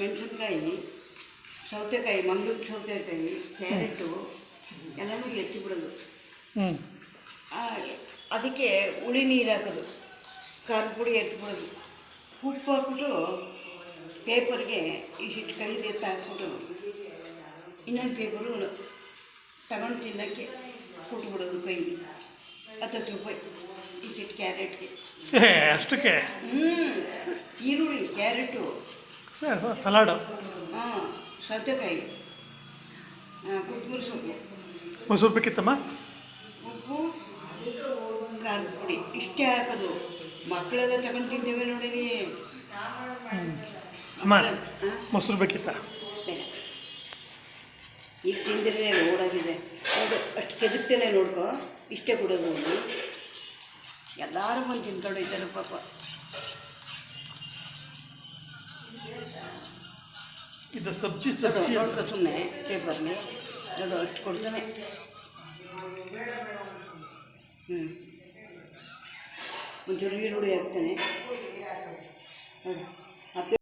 ಮೆಣಸಿನ್ಕಾಯಿ, ಸೌತೆಕಾಯಿ, ಮಂಗಳೂರು ಸೌತೆಕಾಯಿ, ಕ್ಯಾರೆಟು ಎಲ್ಲನೂ ಎತ್ತಿಬಿಡೋದು. ಅದಕ್ಕೆ ಹುಳಿ ನೀರು ಹಾಕೋದು, ಖಾರದ ಪುಡಿ ಎತ್ಬಿಡೋದು, ಉಪ್ಪು ಹಾಕ್ಬಿಟ್ಟು ಪೇಪರ್ಗೆ ಇಷ್ಟಿಟ್ಟು ಕೈದು ಎತ್ತು ಹಾಕ್ಬಿಟ್ಟು ಇನ್ನೊಂದು ಪೇಪರು ತಗೊಂಡು ತಿನ್ನೋಕ್ಕೆ ಕೊಟ್ಬಿಡೋದು ಕೈಗೆ. 10 ರೂಪಾಯಿ ಇಷ್ಟಿಟ್ಟು ಕ್ಯಾರೆಟ್ಗೆ. ಅಷ್ಟಕ್ಕೆ ಈರುಳ್ಳಿ, ಕ್ಯಾರೆಟು, ಸಲಾಡು, ಸೌತೆಕಾಯಿ, ಕೊತ್ತಂಬರಿ ಸೊಪ್ಪು, ಮೊಸರು ಬೇಕಿತ್ತಮ್ಮ, ಉಪ್ಪು, ಖಾರದ ಪುಡಿ ಇಷ್ಟೇ ಹಾಕೋದು. ಮಕ್ಕಳೆಲ್ಲ ತಗೊಂಡು ತಿಂತೇವೆ ನೋಡಿರಿ. ಅಮ್ಮ ಮೊಸರು ಬೇಕಿತ್ತ? ಬೇಡ, ಈಗ ತಿಂದಿರೇ ಓಡಾಗಿದೆ ಅದು. ಅಷ್ಟು ಕೆದಕ್ತೇನೆ ನೋಡ್ಕೊ, ಇಷ್ಟೇ ಕೊಡೋದು. ಒಂದು ಎಲ್ಲರೂ ಬಂದು ತಿನ್ಕೊಂಡೋಯ್ತಾರೆ ಪಾಪ. ಇದು ಸಬ್ಜಿ ನೋಡ್ಕೊ ಸುಮ್ಮನೆ ಪೇಪರ್ಗೆ ನೋಡು, ಅಷ್ಟು ಕೊಡ್ತಾನೆ. ಒಂಚೂರು ಈರುಳ್ಳಿ ಹಾಕ್ತಾನೆ ನೋಡು.